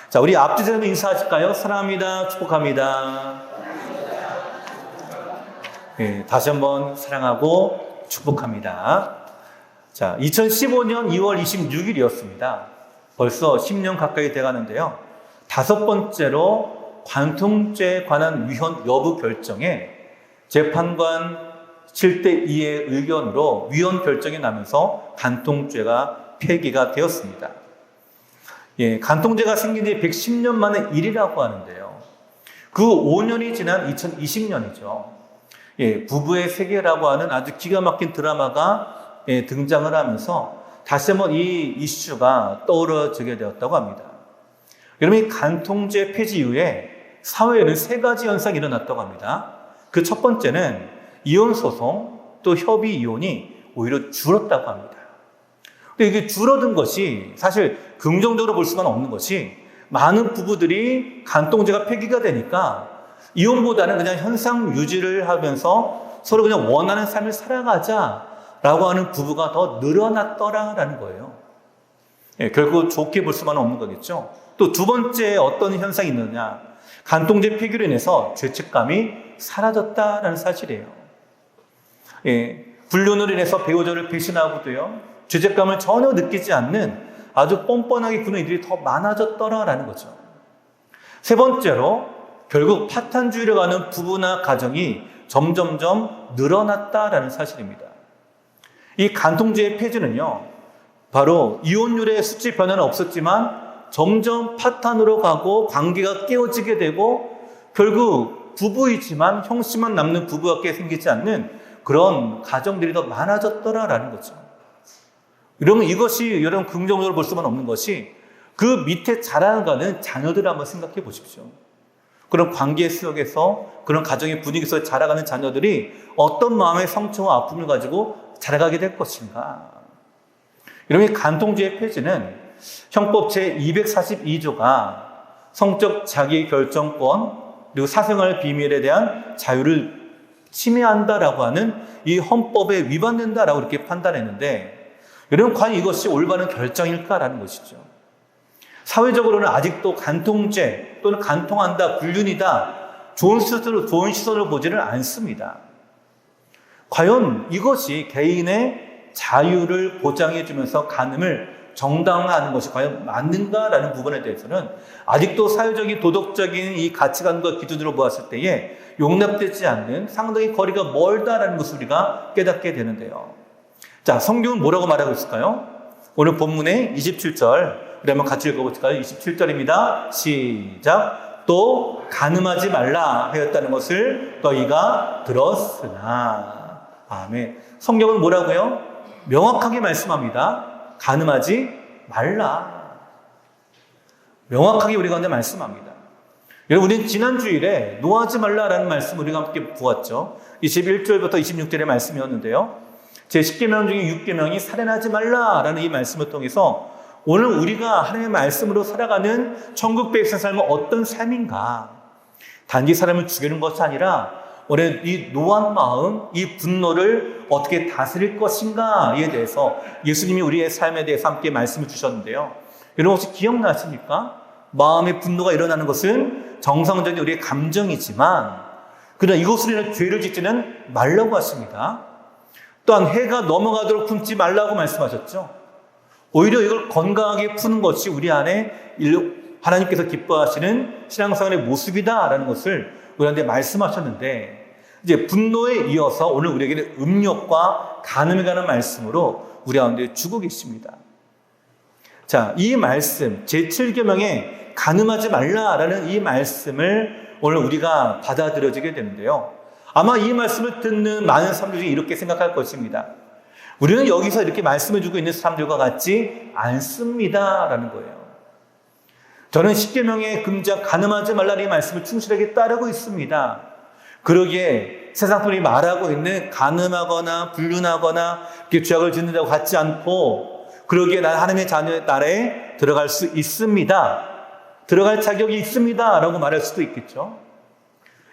자, 우리 앞뒤 세우면 인사하실까요? 사랑합니다. 축복합니다. 네, 다시 한번 사랑하고 축복합니다. 자, 2015년 2월 26일이었습니다. 벌써 10년 가까이 돼가는데요. 5번째로 관통죄에 관한 위헌 여부 결정에 재판관 7대2의 의견으로 위헌 결정이 나면서 관통죄가 폐기가 되었습니다. 예, 관통죄가 생긴 지 110년 만의 일이라고 하는데요. 그 5년이 지난 2020년이죠. 예, 부부의 세계라고 하는 아주 기가 막힌 드라마가 등장을 하면서 다시 한번 이 이슈가 떠오르게 되었다고 합니다. 여러분, 이 간통죄 폐지 이후에 사회에는 3가지 현상이 일어났다고 합니다. 그 첫 번째는 이혼 소송, 또 협의 이혼이 오히려 줄었다고 합니다. 근데 이게 줄어든 것이 사실 긍정적으로 볼 수만 없는 것이 많은 부부들이 간통죄가 폐기가 되니까 이혼보다는 그냥 현상 유지를 하면서 서로 그냥 원하는 삶을 살아가자라고 하는 부부가 더 늘어났더라라는 거예요. 예, 결국 좋게 볼 수만 없는 거겠죠. 또 두 번째 어떤 현상이 있느냐. 간통죄 폐기로 인해서 죄책감이 사라졌다라는 사실이에요. 예, 불륜으로 인해서 배우자를 배신하고도요, 죄책감을 전혀 느끼지 않는 아주 뻔뻔하게 구는 이들이 더 많아졌더라라는 거죠. 세 번째로 결국 파탄주의로 가는 부부나 가정이 점점점 늘어났다라는 사실입니다. 이 간통죄의 폐지는요, 바로 이혼율의 수치 변화는 없었지만 점점 파탄으로 가고 관계가 깨어지게 되고 결국 부부이지만 형씨만 남는 부부밖에 생기지 않는 그런 가정들이 더 많아졌더라라는 거죠. 이러면 이것이 여러분 긍정적으로 볼 수만 없는 것이 그 밑에 자라나가는 자녀들을 한번 생각해 보십시오. 그런 관계 속에서 그런 가정의 분위기에서 자라가는 자녀들이 어떤 마음의 상처와 아픔을 가지고 자라가게 될 것인가. 이러면 간통죄의 폐지는 형법 제242조가 성적 자기결정권 그리고 사생활 비밀에 대한 자유를 침해한다라고 하는 이 헌법에 위반된다라고 이렇게 판단했는데 여러분 과연 이것이 올바른 결정일까라는 것이죠. 사회적으로는 아직도 간통죄 또는 간통한다, 불륜이다 좋은 시선으로 보지를 않습니다. 과연 이것이 개인의 자유를 보장해 주면서 간음을 정당화하는 것이 과연 맞는가라는 부분에 대해서는 아직도 사회적인 도덕적인 이 가치관과 기준으로 보았을 때에 용납되지 않는 상당히 거리가 멀다라는 것을 우리가 깨닫게 되는데요. 자, 성경은 뭐라고 말하고 있을까요? 오늘 본문의 27절 우리 한번 같이 읽어볼까요? 27절입니다. 시작. 또 간음하지 말라 하였다는 것을 너희가 들었으나. 아멘. 성경은 뭐라고요? 명확하게 말씀합니다. 간음하지 말라. 명확하게 우리 가운데 말씀합니다. 여러분, 우리는 지난 주일에 노하지 말라라는 말씀 우리가 함께 보았죠. 21절부터 26절의 말씀이었는데요. 제 10계명 중에 6계명이 살인하지 말라라는 이 말씀을 통해서 오늘 우리가 하나님의 말씀으로 살아가는 천국 백성의 삶은 어떤 삶인가. 단지 사람을 죽이는 것이 아니라 오늘 이 노한 마음, 이 분노를 어떻게 다스릴 것인가에 대해서 예수님이 우리의 삶에 대해서 함께 말씀을 주셨는데요. 여러분 혹시 기억나십니까? 마음의 분노가 일어나는 것은 정상적인 우리의 감정이지만 그러나 이것으로 인해 죄를 짓지는 말라고 하십니다. 또한 해가 넘어가도록 품지 말라고 말씀하셨죠. 오히려 이걸 건강하게 푸는 것이 우리 안에 하나님께서 기뻐하시는 신앙생활의 모습이다라는 것을 우리한테 말씀하셨는데 이제 분노에 이어서 오늘 우리에게는 음욕과 간음에 관한 말씀으로 우리 가운데 주고 계십니다. 자, 이 말씀 제7계명에 간음하지 말라라는 이 말씀을 오늘 우리가 받아들여지게 되는데요. 아마 이 말씀을 듣는 많은 사람들이 이렇게 생각할 것입니다. 우리는 여기서 이렇게 말씀해 주고 있는 사람들과 같지 않습니다라는 거예요. 저는 10계명의 금지한 간음하지 말라는 이 말씀을 충실하게 따르고 있습니다. 그러기에 세상 분이 말하고 있는 간음하거나 불륜하거나 이렇게 죄악을 짓는다고 같지 않고 그러기에 난 하나님의 자녀의 나라에 들어갈 수 있습니다. 들어갈 자격이 있습니다. 라고 말할 수도 있겠죠.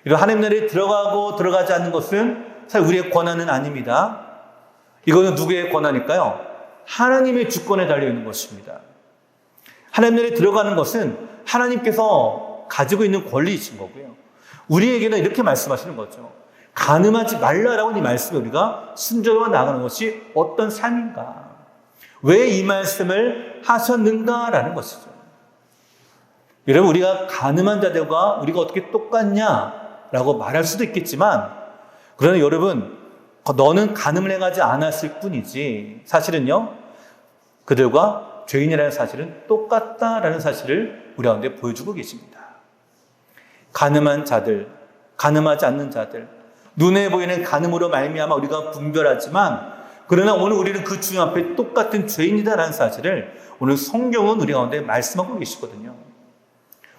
이런 하나님 나라에 들어가고 들어가지 않는 것은 사실 우리의 권한은 아닙니다. 이거는 누구의 권한일까요? 하나님의 주권에 달려있는 것입니다. 하나님 나라에 들어가는 것은 하나님께서 가지고 있는 권리이신 거고요. 우리에게는 이렇게 말씀하시는 거죠. 가늠하지 말라라고 이 말씀에 우리가 순종하며 나가는 것이 어떤 삶인가? 왜 이 말씀을 하셨는가라는 것이죠. 여러분, 우리가 가늠한 자들과 우리가 어떻게 똑같냐라고 말할 수도 있겠지만, 그러나 여러분, 너는 가늠을 행하지 않았을 뿐이지 사실은요, 그들과 죄인이라는 사실은 똑같다라는 사실을 우리 가운데 보여주고 계십니다. 가늠한 자들, 가늠하지 않는 자들, 눈에 보이는 가늠으로 말미암아 우리가 분별하지만, 그러나 오늘 우리는 그 주님 앞에 똑같은 죄인이다라는 사실을 오늘 성경은 우리 가운데 말씀하고 계시거든요.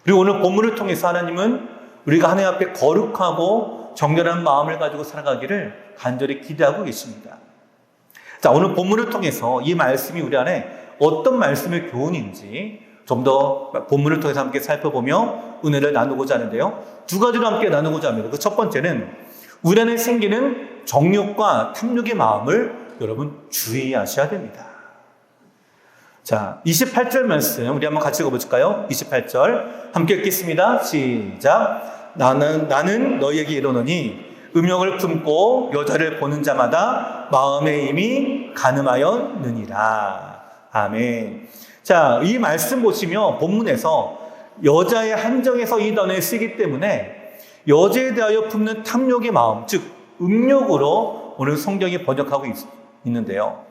그리고 오늘 본문을 통해서 하나님은 우리가 하나님 앞에 거룩하고 정결한 마음을 가지고 살아가기를 간절히 기대하고 계십니다. 자, 오늘 본문을 통해서 이 말씀이 우리 안에 어떤 말씀의 교훈인지 좀 더 본문을 통해서 함께 살펴보며 은혜를 나누고자 하는데요. 두 가지로 함께 나누고자 합니다. 그 첫 번째는 우리 안에 생기는 정욕과 탐욕의 마음을 여러분 주의하셔야 됩니다. 자, 28절 말씀 우리 한번 같이 읽어볼까요? 28절 함께 읽겠습니다. 시작. 나는 너희에게 이르노니 음욕을 품고 여자를 보는 자마다 마음에 이미 가늠하였느니라. 아멘. 자, 이 말씀 보시면 본문에서 여자의 한정에서 이 단어를 쓰기 때문에 여자에 대하여 품는 탐욕의 마음, 즉 음욕으로 오늘 성경이 번역하고 있는데요.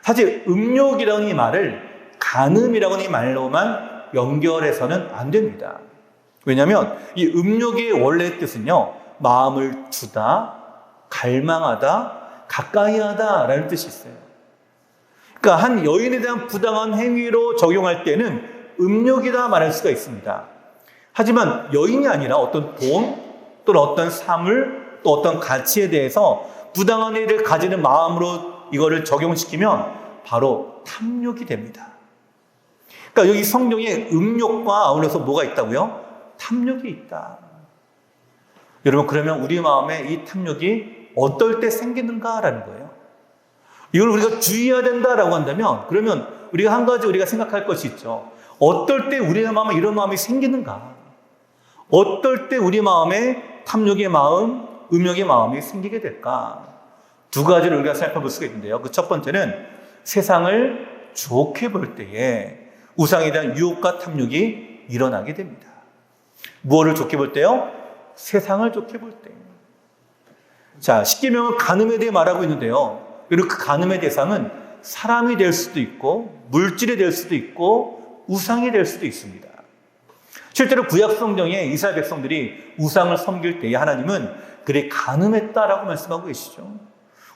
사실 음욕이라는 이 말을 간음이라는 이 말로만 연결해서는 안 됩니다. 왜냐하면 이 음욕의 원래 뜻은요, 마음을 두다, 갈망하다, 가까이하다 라는 뜻이 있어요. 그러니까 한 여인에 대한 부당한 행위로 적용할 때는 음욕이다 말할 수가 있습니다. 하지만 여인이 아니라 어떤 돈 또는 어떤 사물 또 어떤 가치에 대해서 부당한 행위를 가지는 마음으로 이거를 적용시키면 바로 탐욕이 됩니다. 그러니까 여기 성경에 음욕과 아울러서 뭐가 있다고요? 탐욕이 있다. 여러분, 그러면 우리 마음에 이 탐욕이 어떨 때 생기는가라는 거예요. 이걸 우리가 주의해야 된다라고 한다면, 그러면 우리가 한 가지 우리가 생각할 것이 있죠. 어떨 때 우리의 마음에 이런 마음이 생기는가? 어떨 때 우리 마음에 탐욕의 마음, 음욕의 마음이 생기게 될까? 두 가지를 우리가 살펴볼 수가 있는데요. 그 첫 번째는 세상을 좋게 볼 때에 우상에 대한 유혹과 탐욕이 일어나게 됩니다. 무엇을 좋게 볼 때요? 세상을 좋게 볼 때. 자, 십계명은 간음에 대해 말하고 있는데요. 그리고 그 간음의 대상은 사람이 될 수도 있고 물질이 될 수도 있고 우상이 될 수도 있습니다. 실제로 구약 성경에 이스라엘 백성들이 우상을 섬길 때에 하나님은 그들이 간음했다라고 말씀하고 계시죠.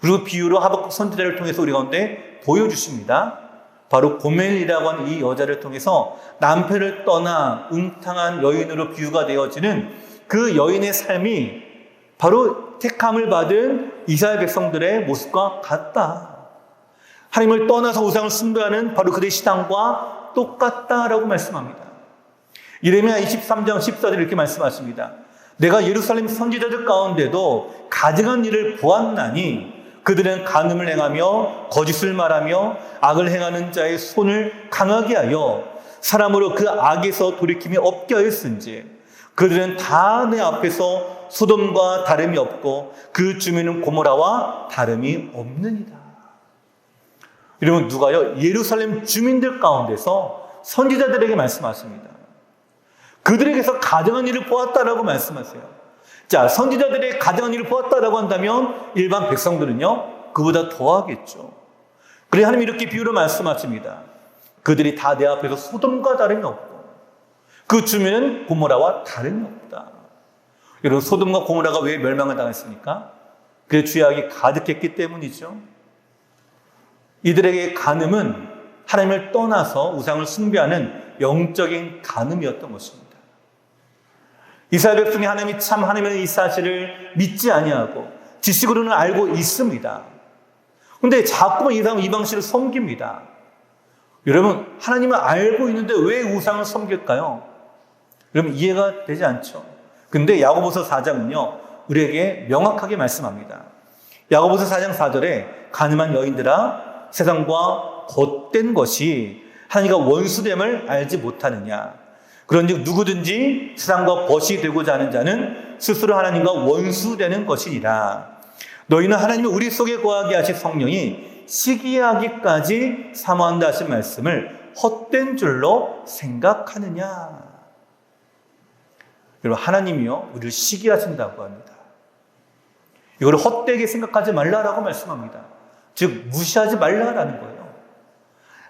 그리고 비유로 하박국 선지자를 통해서 우리 가운데 보여주십니다. 바로 고멜이라고 하는 이 여자를 통해서 남편을 떠나 음탕한 여인으로 비유가 되어지는 그 여인의 삶이 바로 택함을 받은 이스라엘 백성들의 모습과 같다. 하나님을 떠나서 우상을 숭배하는 바로 그들의 신앙과 똑같다라고 말씀합니다. 이레미야 23장 14절 이렇게 말씀하십니다. 내가 예루살렘 선지자들 가운데도 가증한 일을 보았나니 그들은 간음을 행하며 거짓을 말하며 악을 행하는 자의 손을 강하게 하여 사람으로 그 악에서 돌이킴이 없게 하였은지 그들은 다 내 앞에서 소돔과 다름이 없고 그 주민은 고모라와 다름이 없느니라. 이러면 누가요? 예루살렘 주민들 가운데서 선지자들에게 말씀하십니다. 그들에게서 가증한 일을 보았다라고 말씀하세요. 자, 선지자들의 가증한 일을 보았다라고 한다면 일반 백성들은요, 그보다 더하겠죠. 그래 하나님이 이렇게 비유로 말씀하십니다. 그들이 다 내 앞에서 소돔과 다름이 없고 그 주민은 고모라와 다름이 없다. 여러분, 소돔과 고모라가 왜 멸망을 당했습니까? 그 죄악이 가득했기 때문이죠. 이들에게 간음은 하나님을 떠나서 우상을 숭배하는 영적인 간음이었던 것입니다. 이스라엘 백성이 하나님이 참 하나님의 이 사실을 믿지 아니하고 지식으로는 알고 있습니다. 그런데 자꾸만 이 사람은 이방신을 섬깁니다. 여러분, 하나님을 알고 있는데 왜 우상을 섬길까요? 여러분, 이해가 되지 않죠. 근데 야고보서 4장은요 우리에게 명확하게 말씀합니다. 야고보서 4장 4절에 간음한 여인들아 세상과 겉된 것이 하나님과 원수됨을 알지 못하느냐. 그런즉 누구든지 세상과 벗이 되고자 하는 자는 스스로 하나님과 원수되는 것이니라. 너희는 하나님이 우리 속에 거하게 하신 성령이 시기하기까지 사모한다 하신 말씀을 헛된 줄로 생각하느냐. 여러분, 하나님이요 우리를 시기하신다고 합니다. 이걸 헛되게 생각하지 말라라고 말씀합니다. 즉 무시하지 말라라는 거예요.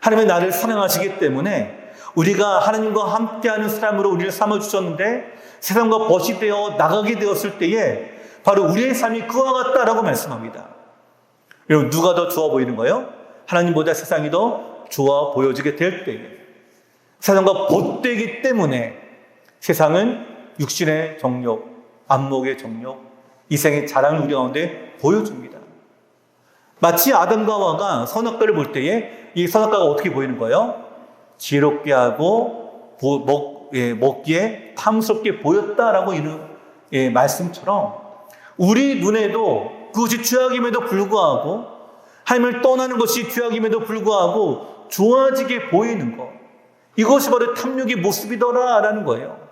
하나님은 나를 사랑하시기 때문에 우리가 하나님과 함께하는 사람으로 우리를 삼아주셨는데 세상과 벗이 되어 나가게 되었을 때에 바로 우리의 삶이 그와 같다라고 말씀합니다. 여러분, 누가 더 좋아 보이는 거예요? 하나님보다 세상이 더 좋아 보여지게 될 때에 세상과 벗되기 때문에 세상은 육신의 정욕, 안목의 정욕, 이생의 자랑을 우리 가운데 보여줍니다. 마치 아담과 하와가 선악과를 볼 때에 이 선악과가 어떻게 보이는 거예요? 지혜롭게 하고 먹기에 탐스럽게 보였다라고 이런 말씀처럼 우리 눈에도 그것이 죄악임에도 불구하고 하나님을 떠나는 것이 죄악임에도 불구하고 좋아지게 보이는 것, 이것이 바로 탐욕의 모습이더라라는 거예요.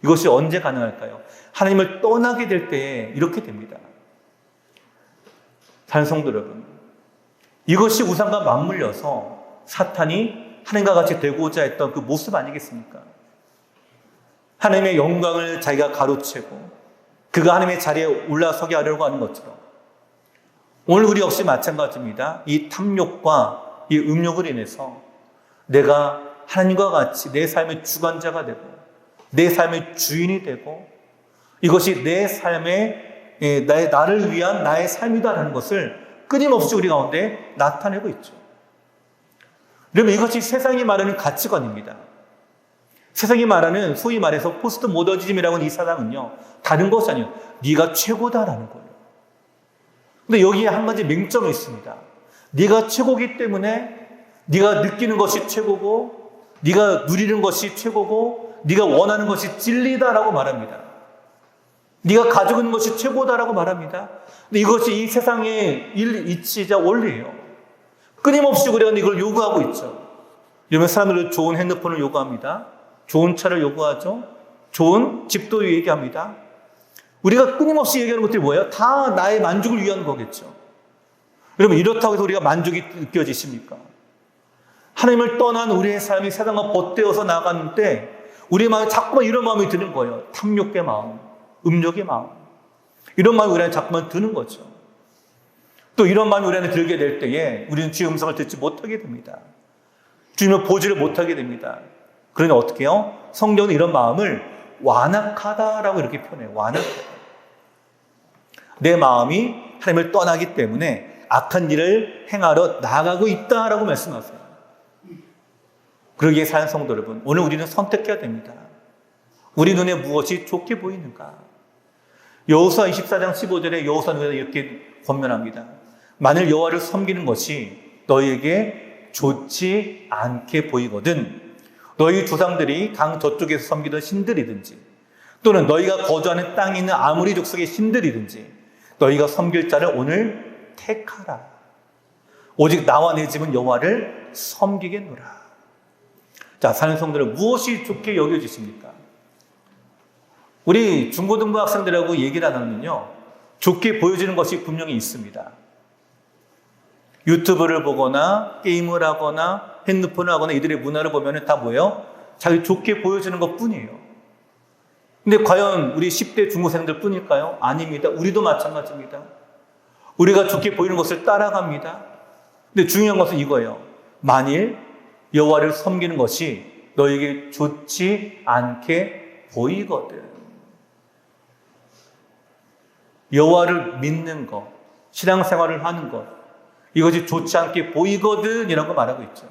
이것이 언제 가능할까요? 하나님을 떠나게 될 때에 이렇게 됩니다. 사랑하는 성도 여러분, 이것이 우상과 맞물려서 사탄이 하나님과 같이 되고자 했던 그 모습 아니겠습니까? 하나님의 영광을 자기가 가로채고 그가 하나님의 자리에 올라서게 하려고 하는 것처럼 오늘 우리 역시 마찬가지입니다. 이 탐욕과 이 음욕을 인해서 내가 하나님과 같이 내 삶의 주관자가 되고 내 삶의 주인이 되고 이것이 내 삶의 나를 위한 나의 삶이다라는 것을 끊임없이 우리 가운데 나타내고 있죠. 그러면 이것이 세상이 말하는 가치관입니다. 세상이 말하는 소위 말해서 포스트 모더니즘이라고 하는 이 사상은요, 다른 것이 아니에요. 네가 최고다라는 거예요. 근데 여기에 한 가지 맹점이 있습니다. 네가 최고기 때문에 네가 느끼는 것이 최고고 네가 누리는 것이 최고고 네가 원하는 것이 진리다라고 말합니다. 네가 가지고 있는 것이 최고다라고 말합니다. 근데 이것이 이 세상의 이치이자 원리예요. 끊임없이 우리가 이걸 요구하고 있죠. 이러면 사람들은 좋은 핸드폰을 요구합니다. 좋은 차를 요구하죠. 좋은 집도 얘기합니다. 우리가 끊임없이 얘기하는 것들이 뭐예요? 다 나의 만족을 위한 거겠죠. 여러분, 이렇다고 해서 우리가 만족이 느껴지십니까? 하나님을 떠난 우리의 삶이 세상과 벗되어서 나가는데 우리의 마음에 자꾸만 이런 마음이 드는 거예요. 탐욕의 마음, 음욕의 마음. 이런 마음이 우리한테 자꾸만 드는 거죠. 또 이런 마음이 우리한테 들게 될 때에 우리는 주의 음성을 듣지 못하게 됩니다. 주님을 보지를 못하게 됩니다. 그러니 어떻게 해요? 성경은 이런 마음을 완악하다라고 이렇게 표현해요. 완악하다. 내 마음이 하나님을 떠나기 때문에 악한 일을 행하러 나가고 있다라고 말씀하세요. 그러기에 사는 성도 여러분, 오늘 우리는 선택해야 됩니다. 우리 눈에 무엇이 좋게 보이는가? 여호수아 24장 15절에 여호수아는 이렇게 권면합니다. 만일 여호와를 섬기는 것이 너희에게 좋지 않게 보이거든 너희 조상들이 강 저쪽에서 섬기던 신들이든지 또는 너희가 거주하는 땅에 있는 아무리 족속의 신들이든지 너희가 섬길 자를 오늘 택하라. 오직 나와 내 집은 여호와를 섬기겠노라. 자, 사는 성도는 무엇이 좋게 여겨지십니까? 우리 중고등부 학생들하고 얘기를 하면요, 좋게 보여지는 것이 분명히 있습니다. 유튜브를 보거나 게임을 하거나 핸드폰을 하거나 이들의 문화를 보면 다 뭐예요? 자기 좋게 보여지는 것 뿐이에요. 근데 과연 우리 10대 중고생들 뿐일까요? 아닙니다. 우리도 마찬가지입니다. 우리가 좋게 보이는 것을 따라갑니다. 근데 중요한 것은 이거예요. 만일 여호와를 섬기는 것이 너에게 좋지 않게 보이거든. 여호와를 믿는 것, 신앙생활을 하는 것, 이것이 좋지 않게 보이거든 이라고 말하고 있죠.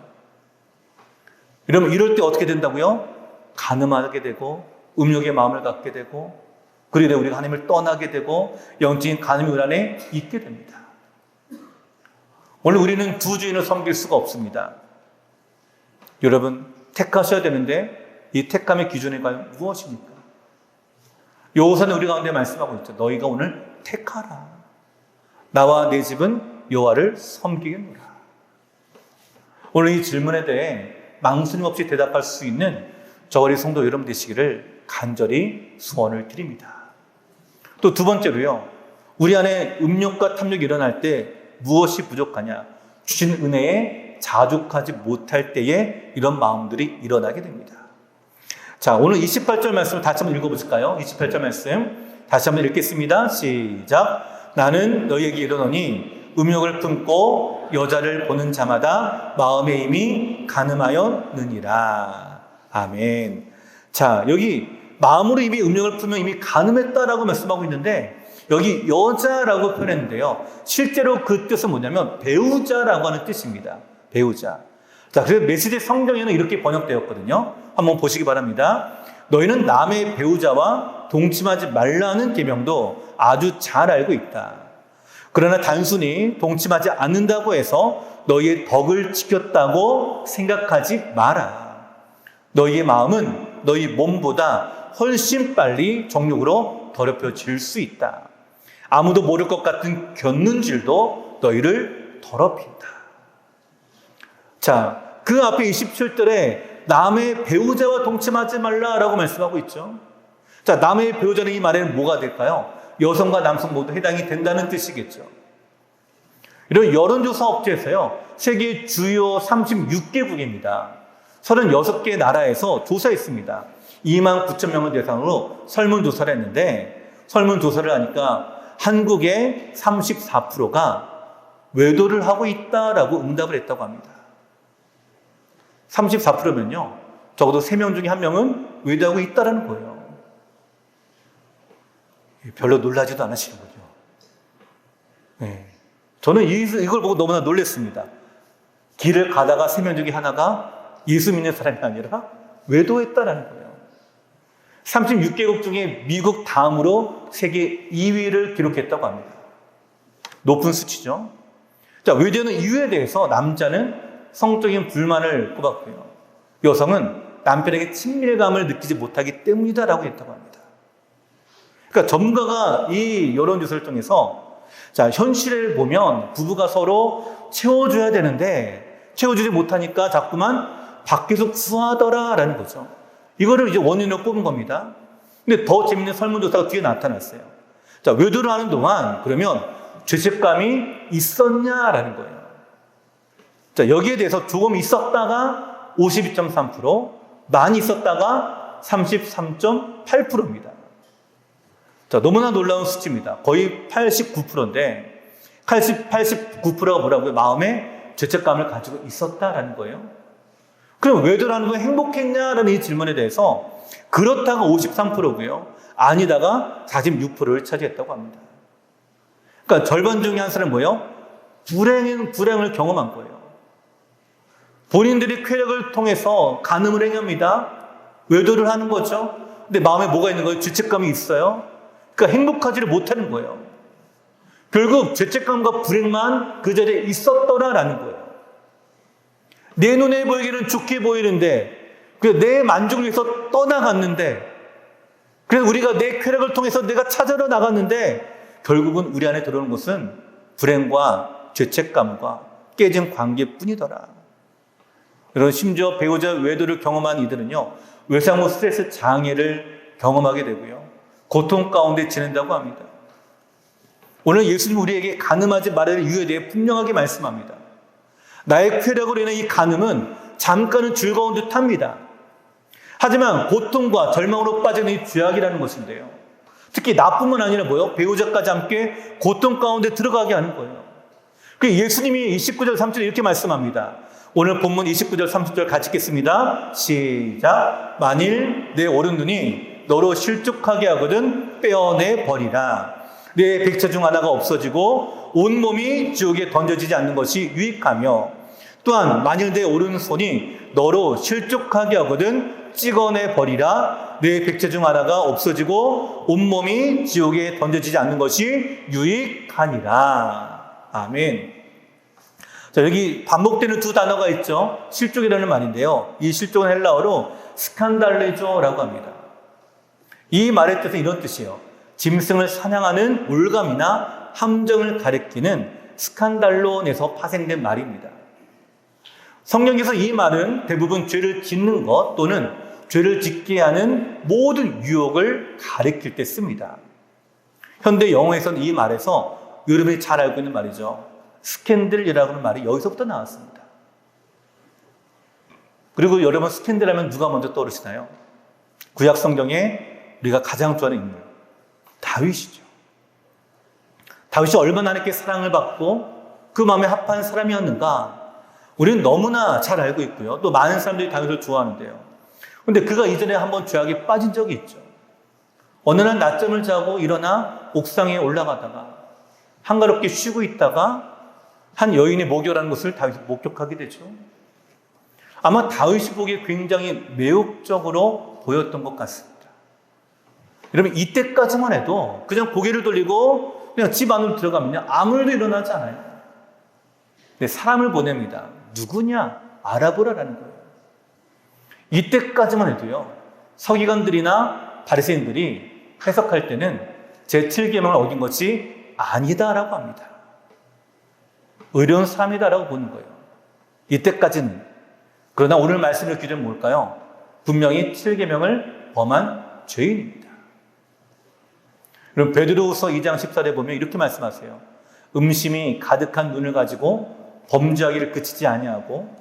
그러면 이럴 때 어떻게 된다고요? 간음하게 되고 음욕의 마음을 갖게 되고 그리고 우리가 하나님을 떠나게 되고 영적인 간음이 우리 안에 있게 됩니다. 오늘 우리는 두 주인을 섬길 수가 없습니다. 여러분, 택하셔야 되는데 이 택함의 기준이 과연 무엇입니까? 여호수아는 우리 가운데 말씀하고 있죠. 너희가 오늘 택하라. 나와 내 집은 여호와를 섬기겠노라. 오늘 이 질문에 대해 망설임 없이 대답할 수 있는 저희 성도 여러분 되시기를 간절히 소원을 드립니다. 또 두 번째로요, 우리 안에 음욕과 탐욕이 일어날 때 무엇이 부족하냐? 주신 은혜에 자족하지 못할 때에 이런 마음들이 일어나게 됩니다. 자, 오늘 28절 말씀을 다시 한번 읽어보실까요? 28절 말씀 다시 한번 읽겠습니다. 시작. 나는 너희에게 이르노니 음욕을 품고 여자를 보는 자마다 마음에 이미 간음하였느니라. 아멘. 자, 여기 마음으로 이미 음욕을 품으면 이미 간음했다라고 말씀하고 있는데, 여기 여자라고 표현했는데요, 실제로 그 뜻은 뭐냐면 배우자라고 하는 뜻입니다. 배우자. 자, 그래서 메시지 성경에는 이렇게 번역되었거든요. 한번 보시기 바랍니다. 너희는 남의 배우자와 동침하지 말라는 계명도 아주 잘 알고 있다. 그러나 단순히 동침하지 않는다고 해서 너희의 덕을 지켰다고 생각하지 마라. 너희의 마음은 너희 몸보다 훨씬 빨리 정욕으로 더럽혀질 수 있다. 아무도 모를 것 같은 곁눈질도 너희를 더럽힌다. 자, 그 앞에 27절에 남의 배우자와 동침하지 말라라고 말씀하고 있죠. 자, 남의 배우자는 이 말에는 뭐가 될까요? 여성과 남성 모두 해당이 된다는 뜻이겠죠. 이런 여론조사 업체에서요, 세계 주요 36개국입니다. 36개 나라에서 조사했습니다. 2만 9천 명을 대상으로 설문조사를 했는데, 설문조사를 하니까 한국의 34%가 외도를 하고 있다라고 응답을 했다고 합니다. 34%면요, 적어도 3명 중에 1명은 외도하고 있다라는 거예요. 별로 놀라지도 않으시는 거죠. 네. 저는 이걸 보고 너무나 놀랐습니다. 길을 가다가 3명 중에 하나가 예수 믿는 사람이 아니라 외도했다라는 거예요. 36개국 중에 미국 다음으로 세계 2위를 기록했다고 합니다. 높은 수치죠. 자, 외도하는 이유에 대해서 남자는 성적인 불만을 꼽았고요, 여성은 남편에게 친밀감을 느끼지 못하기 때문이다라고 했다고 합니다. 그러니까 전문가가 이 여론조사를 통해서, 자, 현실을 보면 부부가 서로 채워줘야 되는데 채워주지 못하니까 자꾸만 밖에서 구하더라라는 거죠. 이거를 이제 원인으로 꼽은 겁니다. 근데 더 재밌는 설문조사가 뒤에 나타났어요. 자, 외도를 하는 동안 그러면 죄책감이 있었냐라는 거예요. 자, 여기에 대해서 조금 있었다가 52.3%, 많이 있었다가 33.8%입니다. 자, 너무나 놀라운 수치입니다. 거의 89%인데 89%가 뭐라고요? 마음에 죄책감을 가지고 있었다라는 거예요. 그럼 외도라는 건 행복했냐라는 이 질문에 대해서 그렇다가 53%고요, 아니다가 46%를 차지했다고 합니다. 그러니까 절반 중에 한 사람은 뭐예요? 불행을 경험한 거예요. 본인들이 쾌락을 통해서 간음을 행합니다. 외도를 하는 거죠. 근데 마음에 뭐가 있는 거예요? 죄책감이 있어요. 그러니까 행복하지를 못하는 거예요. 결국 죄책감과 불행만 그 자리에 있었더라라는 거예요. 내 눈에 보이기는 좋게 보이는데 내 만족을 위해서 떠나갔는데, 그래서 우리가 내 쾌락을 통해서 내가 찾으러 나갔는데 결국은 우리 안에 들어오는 것은 불행과 죄책감과 깨진 관계뿐이더라. 여러분, 심지어 배우자 외도를 경험한 이들은요, 외상후 스트레스 장애를 경험하게 되고요, 고통 가운데 지낸다고 합니다. 오늘 예수님 우리에게 간음하지 말아야 할 이유에 대해 분명하게 말씀합니다. 나의 쾌락으로 인한 이 간음은 잠깐은 즐거운 듯 합니다. 하지만 고통과 절망으로 빠지는 이 죄악이라는 것인데요, 특히 나뿐만 아니라 뭐요? 배우자까지 함께 고통 가운데 들어가게 하는 거예요. 그래서 예수님이 29절 30절 이렇게 말씀합니다. 오늘 본문 29절 30절 같이 읽겠습니다. 시작. 만일 내 오른눈이 너로 실족하게 하거든 빼어내 버리라. 내 백체 중 하나가 없어지고 온몸이 지옥에 던져지지 않는 것이 유익하며, 또한 만일 내 오른손이 너로 실족하게 하거든 찍어내 버리라. 내 백체 중 하나가 없어지고 온몸이 지옥에 던져지지 않는 것이 유익하니라. 아멘. 자, 여기 반복되는 두 단어가 있죠. 실족이라는 말인데요, 이 실족은 헬라어로 스칸달레조라고 합니다. 이 말의 뜻은 이런 뜻이에요. 짐승을 사냥하는 올감이나 함정을 가리키는 스칸달론에서 파생된 말입니다. 성경에서 이 말은 대부분 죄를 짓는 것 또는 죄를 짓게 하는 모든 유혹을 가리킬 때 씁니다. 현대 영어에서는 이 말에서 여러분이 잘 알고 있는 말이죠. 스캔들이라고 하는 말이 여기서부터 나왔습니다. 그리고 여러분 스캔들 하면 누가 먼저 떠오르시나요? 구약 성경에 우리가 가장 좋아하는 인물, 다윗이죠. 다윗이 얼마나 하나님께 사랑을 받고 그 마음에 합한 사람이었는가 우리는 너무나 잘 알고 있고요. 또 많은 사람들이 다윗을 좋아하는데요. 그런데 그가 이전에 한번 죄악에 빠진 적이 있죠. 어느 날 낮잠을 자고 일어나 옥상에 올라가다가 한가롭게 쉬고 있다가 한 여인의 모교라는 것을 다윗이 목격하게 되죠. 아마 다윗이 보기에 굉장히 매혹적으로 보였던 것 같습니다. 여러분 이때까지만 해도 그냥 고개를 돌리고 그냥 집 안으로 들어가면 아무 일도 일어나지 않아요. 근데 사람을 보냅니다. 누구냐? 알아보라라는 거예요. 이때까지만 해도요. 서기관들이나 바리새인들이 해석할 때는 제7계명을 어긴 것이 아니다라고 합니다. 의로운 사람이다라고 보는 거예요. 이때까지는. 그러나 오늘 말씀을 기준 뭘까요? 분명히 7계명을 범한 죄인입니다. 그럼 베드로후서 2장 14절에 보면 이렇게 말씀하세요. 음심이 가득한 눈을 가지고 범죄하기를 그치지 아니하고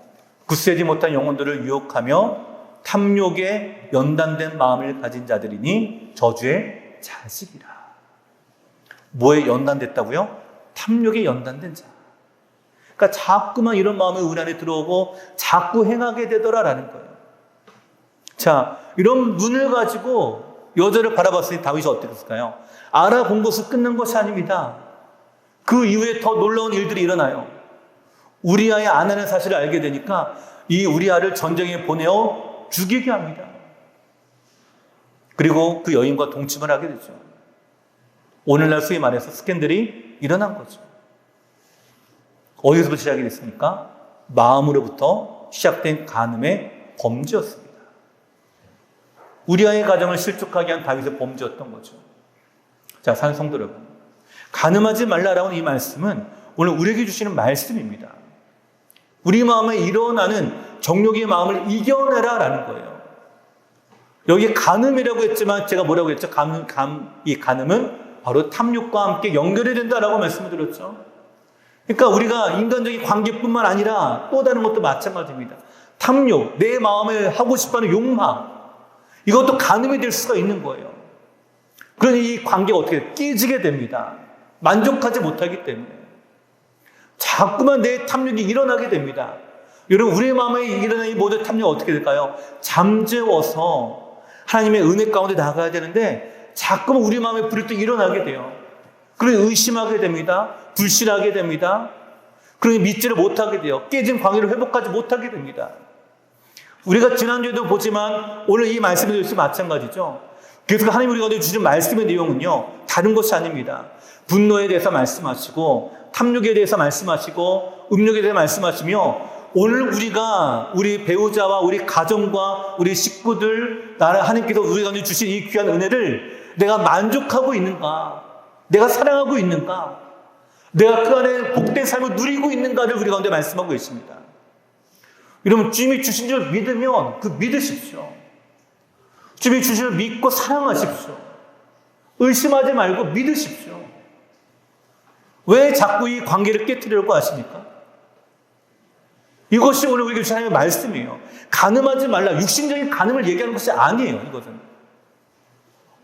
굳세지 못한 영혼들을 유혹하며 탐욕에 연단된 마음을 가진 자들이니 저주의 자식이라. 뭐에 연단됐다고요? 탐욕에 연단된 자. 그러니까 자꾸만 이런 마음이 우리 안에 들어오고 자꾸 행하게 되더라라는 거예요. 자, 이런 눈을 가지고 여자를 바라봤으니 다윗이 어떻게 했을까요? 알아본 것을 끊는 것이 아닙니다. 그 이후에 더 놀라운 일들이 일어나요. 우리아의 아내는 사실을 알게 되니까 이 우리아를 전쟁에 보내어 죽이게 합니다. 그리고 그 여인과 동침을 하게 되죠. 오늘날 소위 말해서 스캔들이 일어난 거죠. 어디서부터 시작이 됐습니까? 마음으로부터 시작된 간음의 범죄였습니다. 우리아의 가정을 실족하게 한 다윗의 범죄였던 거죠. 자, 사는 성도 여러분, 간음하지 말라라는 이 말씀은 오늘 우리에게 주시는 말씀입니다. 우리 마음에 일어나는 정욕의 마음을 이겨내라라는 거예요. 여기 간음이라고 했지만 제가 뭐라고 했죠? 이 간음은 바로 탐욕과 함께 연결이 된다라고 말씀을 드렸죠. 그러니까 우리가 인간적인 관계뿐만 아니라 또 다른 것도 마찬가지입니다. 탐욕, 내 마음에 하고 싶어하는 욕망, 이것도 간음이 될 수가 있는 거예요. 그러니 이 관계가 어떻게 깨지게 됩니다. 만족하지 못하기 때문에 자꾸만 내 탐욕이 일어나게 됩니다. 여러분, 우리의 마음에 일어나는 이 모든 탐욕이 어떻게 될까요? 잠재워서 하나님의 은혜 가운데 나가야 되는데 자꾸만 우리 마음에 불이 또 일어나게 돼요. 그러니 의심하게 됩니다. 불신하게 됩니다. 그러니 믿지를 못하게 돼요. 깨진 관계를 회복하지 못하게 됩니다. 우리가 지난주에도 보지만 오늘 이 말씀에도 역시 마찬가지죠. 그래서 하나님 우리가 주신 말씀의 내용은요, 다른 것이 아닙니다. 분노에 대해서 말씀하시고 탐욕에 대해서 말씀하시고 음욕에 대해서 말씀하시며 오늘 우리가 우리 배우자와 우리 가정과 우리 식구들 하나님께서 우리 가운데 주신 이 귀한 은혜를 내가 만족하고 있는가, 내가 사랑하고 있는가, 내가 그 안에 복된 삶을 누리고 있는가를 우리 가운데 말씀하고 계십니다. 여러분, 주님이 주신 줄 믿으면 그 믿으십시오. 주님이 주신 줄 믿고 사랑하십시오. 의심하지 말고 믿으십시오. 왜 자꾸 이 관계를 깨뜨리려고 하십니까? 이것이 오늘 우리에게 주신 하나님의 말씀이에요. 간음하지 말라. 육신적인 간음을 얘기하는 것이 아니에요. 이것은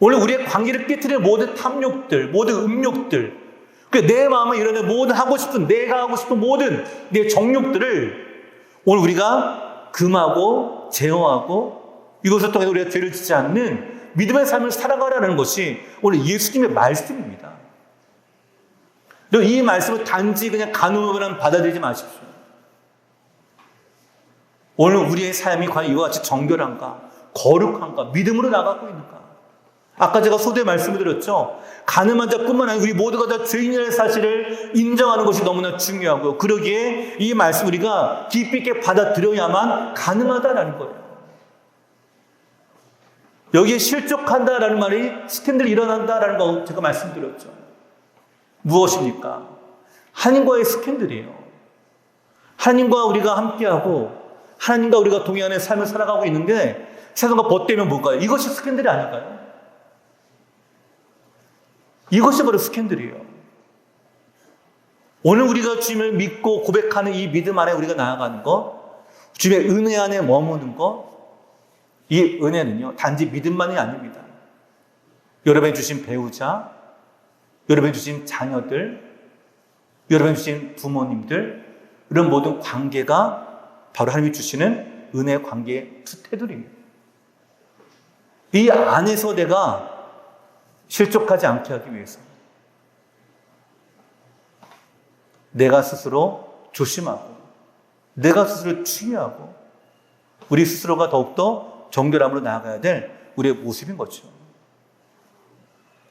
오늘 우리의 관계를 깨뜨리는 모든 탐욕들, 모든 음욕들, 내 마음에 이르는 모든 하고 싶은, 내가 하고 싶은 모든 내 정욕들을 오늘 우리가 금하고 제어하고 이것을 통해 우리가 죄를 짓지 않는 믿음의 삶을 살아가라는 것이 오늘 예수님의 말씀입니다. 이 말씀을 단지 그냥 간음으로만 받아들이지 마십시오. 오늘 우리의 삶이 과연 이와 같이 정결한가, 거룩한가, 믿음으로 나가고 있는가. 아까 제가 소두에 말씀을 드렸죠. 가늠한 자뿐만 아니라 우리 모두가 다 죄인이라는 사실을 인정하는 것이 너무나 중요하고요. 그러기에 이 말씀 우리가 깊이 있게 받아들여야만 가능하다라는 거예요. 여기에 실족한다라는 말이 스캔들이 일어난다라는 거 제가 말씀드렸죠. 무엇입니까? 하나님과의 스캔들이에요. 하나님과 우리가 함께하고 하나님과 우리가 동행하는 삶을 살아가고 있는 게 세상과 벗대면 뭘까요? 이것이 스캔들이 아닐까요? 이것이 바로 스캔들이에요. 오늘 우리가 주님을 믿고 고백하는 이 믿음 안에 우리가 나아가는 것, 주님의 은혜 안에 머무는 것, 이 은혜는요, 단지 믿음만이 아닙니다. 여러분이 주신 배우자, 여러분이 주신 자녀들, 여러분이 주신 부모님들, 이런 모든 관계가 바로 하나님이 주시는 은혜의 관계의 테두리입니다. 이 안에서 내가 실족하지 않게 하기 위해서 내가 스스로 조심하고 내가 스스로 주의하고 우리 스스로가 더욱더 정결함으로 나아가야 될 우리의 모습인 거죠.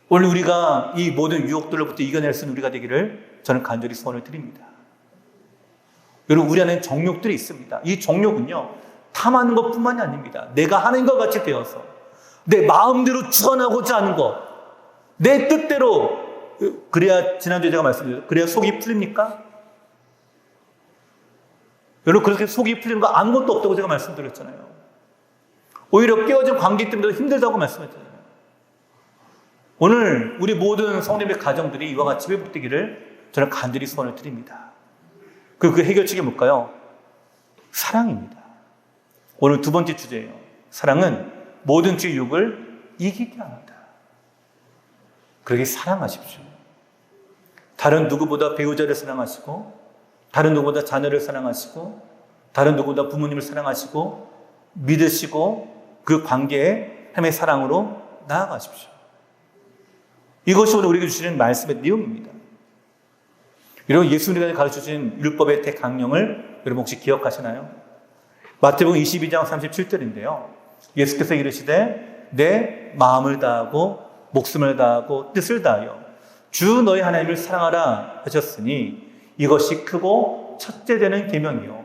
오늘 우리가 이 모든 유혹들로부터 이겨낼 수 있는 우리가 되기를 저는 간절히 소원을 드립니다. 여러분, 우리 안에는 정욕들이 있습니다. 이 정욕은요, 탐하는 것뿐만이 아닙니다. 내가 하는 것 같이 되어서 내 마음대로 주관하고자 하는 것, 내 뜻대로, 그래야 지난주에 제가 말씀드렸죠. 그래야 속이 풀립니까? 여러분, 그렇게 속이 풀리는 거 아무것도 없다고 제가 말씀드렸잖아요. 오히려 깨어진 관계 때문에 힘들다고 말씀했잖아요. 오늘 우리 모든 성도님의 가정들이 이와 같이 회복되기를 저는 간절히 소원을 드립니다. 그리고 그 해결책이 뭘까요? 사랑입니다. 오늘 두 번째 주제예요. 사랑은 모든 죄의 유혹을 이기게 합니다. 그러게 사랑하십시오. 다른 누구보다 배우자를 사랑하시고, 다른 누구보다 자녀를 사랑하시고, 다른 누구보다 부모님을 사랑하시고, 믿으시고, 그 관계에 하나님의 사랑으로 나아가십시오. 이것이 오늘 우리에게 주시는 말씀의 내용입니다. 여러분, 예수님이 가르쳐주신 율법의 대강령을 여러분 혹시 기억하시나요? 마태복음 22장 37절인데요. 예수께서 이르시되 내 마음을 다하고 목숨을 다하고 뜻을 다하여 주 너희 하나님을 사랑하라 하셨으니 이것이 크고 첫째 되는 계명이요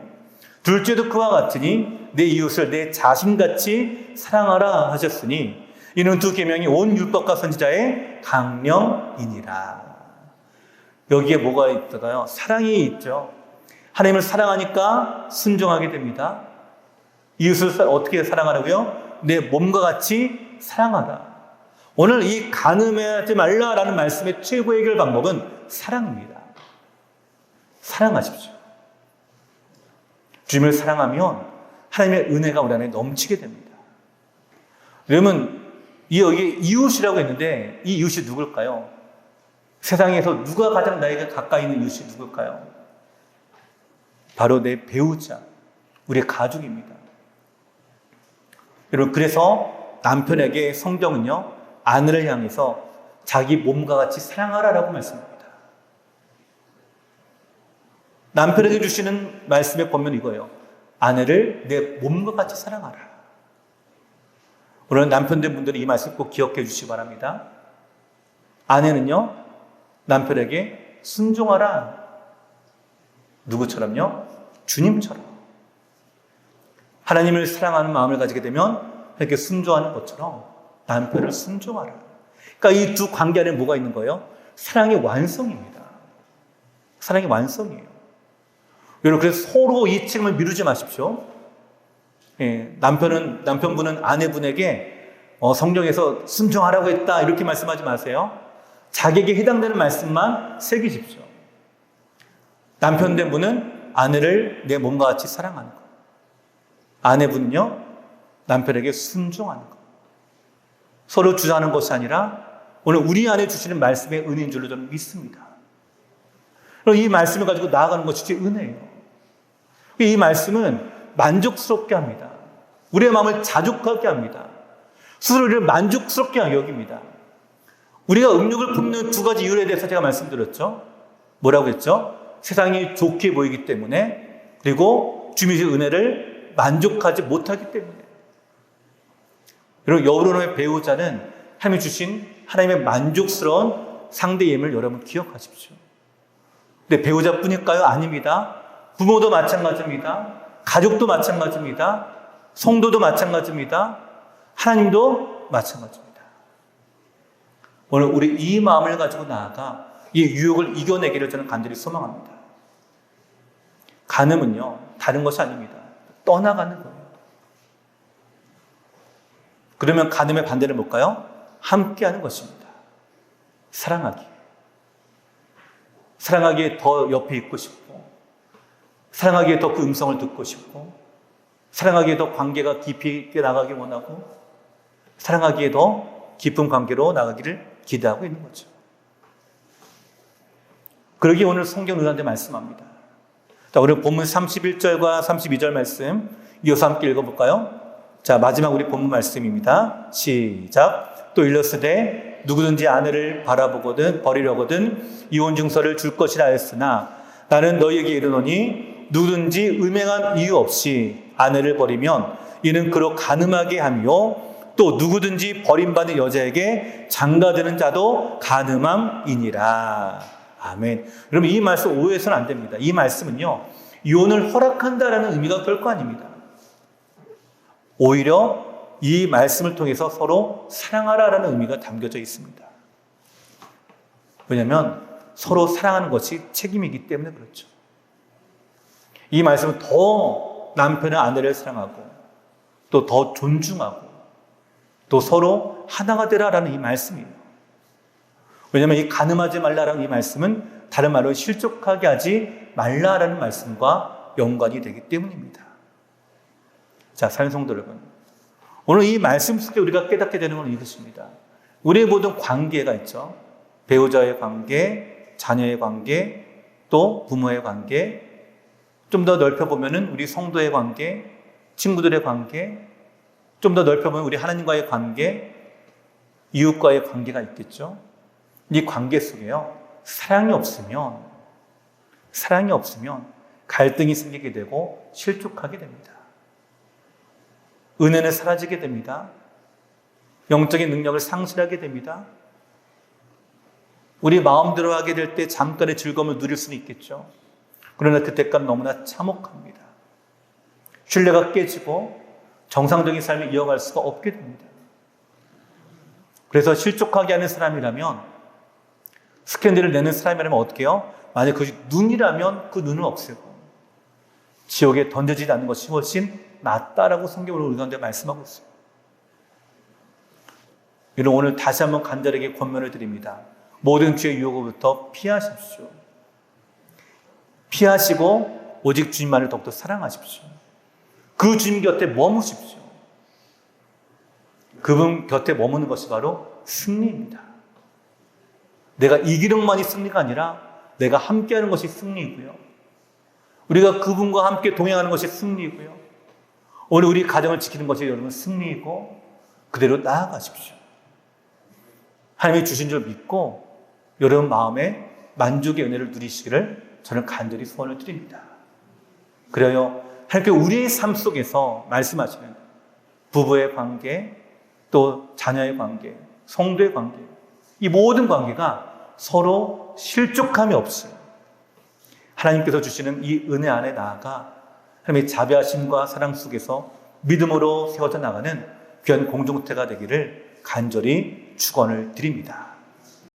둘째도 그와 같으니 내 이웃을 내 자신같이 사랑하라 하셨으니 이는 두 계명이 온 율법과 선지자의 강령이니라. 여기에 뭐가 있다가요? 사랑이 있죠. 하나님을 사랑하니까 순종하게 됩니다. 이웃을 어떻게 사랑하라고요? 내 몸과 같이 사랑하라. 오늘 이 간음하지 말라라는 말씀의 최고의 해결 방법은 사랑입니다. 사랑하십시오. 주님을 사랑하면 하나님의 은혜가 우리 안에 넘치게 됩니다. 여러분, 여기 이웃이라고 했는데 이 이웃이 누굴까요? 세상에서 누가 가장 나에게 가까이 있는 이웃이 누굴까요? 바로 내 배우자, 우리의 가족입니다. 여러분, 그래서 남편에게 성경은요, 아내를 향해서 자기 몸과 같이 사랑하라라고 말씀합니다. 남편에게 주시는 말씀의 권면이 이거예요. 아내를 내 몸과 같이 사랑하라. 오늘 남편된 분들이 이 말씀 꼭 기억해 주시기 바랍니다. 아내는요, 남편에게 순종하라. 누구처럼요? 주님처럼. 하나님을 사랑하는 마음을 가지게 되면 이렇게 순종하는 것처럼 남편을 순종하라. 그러니까 이 두 관계 안에 뭐가 있는 거예요? 사랑의 완성입니다. 사랑의 완성이에요. 여러분, 그래서 서로 이 책임을 미루지 마십시오. 예, 남편분은 아내분에게 성경에서 순종하라고 했다 이렇게 말씀하지 마세요. 자기에게 해당되는 말씀만 새기십시오. 남편된 분은 아내를 내 몸과 같이 사랑하는 것. 아내분은요, 남편에게 순종하는 것. 서로 주저하는 것이 아니라 오늘 우리 안에 주시는 말씀의 은혜인 줄로 저는 믿습니다. 그럼 이 말씀을 가지고 나아가는 것이 제 은혜예요. 이 말씀은 만족스럽게 합니다. 우리의 마음을 자족하게 합니다. 스스로를 만족스럽게 여깁니다. 우리가 음욕을 품는 두 가지 이유에 대해서 제가 말씀드렸죠. 뭐라고 했죠? 세상이 좋게 보이기 때문에, 그리고 주님의 은혜를 만족하지 못하기 때문에. 여러분, 여러분의 배우자는 하나님이 주신 하나님의 만족스러운 상대임을 여러분 기억하십시오. 근데 배우자뿐일까요? 아닙니다. 부모도 마찬가지입니다. 가족도 마찬가지입니다. 성도도 마찬가지입니다. 하나님도 마찬가지입니다. 오늘 우리 이 마음을 가지고 나아가 이 유혹을 이겨내기를 저는 간절히 소망합니다. 간음은요, 다른 것이 아닙니다. 떠나가는 거예요. 그러면 간음의 반대는 뭘까요? 함께하는 것입니다. 사랑하기. 사랑하기에 더 옆에 있고 싶고, 사랑하기에 더 그 음성을 듣고 싶고, 사랑하기에 더 관계가 깊이 있게 나가기 원하고, 사랑하기에 더 깊은 관계로 나가기를 기대하고 있는 거죠. 그러기에 오늘 성경 우리한테 말씀합니다. 자, 우리 본문 31절과 32절 말씀 이어서 함께 읽어볼까요? 자, 마지막 우리 본문 말씀입니다. 시작. 또 일렀으되 누구든지 아내를 바라보거든 버리려거든 이혼 증서를 줄 것이라 하였으나 나는 너희에게 이르노니 누구든지 음행한 이유 없이 아내를 버리면 이는 그로 간음하게 하며 또 누구든지 버림받은 여자에게 장가드는 자도 간음함이니라. 아멘. 여러분, 이 말씀 오해해서는 안 됩니다. 이 말씀은요, 이혼을 허락한다라는 의미가 결코 아닙니다. 오히려 이 말씀을 통해서 서로 사랑하라라는 의미가 담겨져 있습니다. 왜냐하면 서로 사랑하는 것이 책임이기 때문에 그렇죠. 이 말씀은 더 남편은 아내를 사랑하고 또 더 존중하고 또 서로 하나가 되라라는 이 말씀이에요. 왜냐하면 이 간음하지 말라라는 이 말씀은 다른 말로 실족하게 하지 말라라는 말씀과 연관이 되기 때문입니다. 자, 사랑하는 성도 여러분, 오늘 이 말씀 속에 우리가 깨닫게 되는 건 이것입니다. 우리의 모든 관계가 있죠. 배우자의 관계, 자녀의 관계, 또 부모의 관계, 좀 더 넓혀보면 우리 성도의 관계, 친구들의 관계, 좀 더 넓혀보면 우리 하나님과의 관계, 이웃과의 관계가 있겠죠. 이 관계 속에요, 사랑이 없으면 갈등이 생기게 되고 실족하게 됩니다. 은혜는 사라지게 됩니다. 영적인 능력을 상실하게 됩니다. 우리 마음대로 하게 될 때 잠깐의 즐거움을 누릴 수는 있겠죠. 그러나 그때까지 너무나 참혹합니다. 신뢰가 깨지고 정상적인 삶을 이어갈 수가 없게 됩니다. 그래서 실족하게 하는 사람이라면, 스캔들을 내는 사람이라면 어떻게 해요? 만약 그것이 눈이라면 그 눈을 없애고 지옥에 던져지지 않는 것이 훨씬 낫다라고 성경으로 우리 가운데 말씀하고 있어요. 여러분, 오늘 다시 한번 간절하게 권면을 드립니다. 모든 죄의 유혹으로부터 피하십시오. 피하시고 오직 주님만을 더욱더 사랑하십시오. 그 주님 곁에 머무십시오. 그분 곁에 머무는 것이 바로 승리입니다. 내가 이기는 것만이 승리가 아니라 내가 함께하는 것이 승리이고요. 우리가 그분과 함께 동행하는 것이 승리이고요. 오늘 우리 가정을 지키는 것이 여러분 승리이고 그대로 나아가십시오. 하나님이 주신 줄 믿고 여러분 마음에 만족의 은혜를 누리시기를 저는 간절히 소원을 드립니다. 그래요, 하나님께 우리의 삶 속에서 말씀하시는 부부의 관계, 또 자녀의 관계, 성도의 관계, 이 모든 관계가 서로 실족함이 없이 하나님께서 주시는 이 은혜 안에 나아가 하나님의 자비하심과 사랑 속에서 믿음으로 세워져 나가는 귀한 공동체가 되기를 간절히 축원을 드립니다.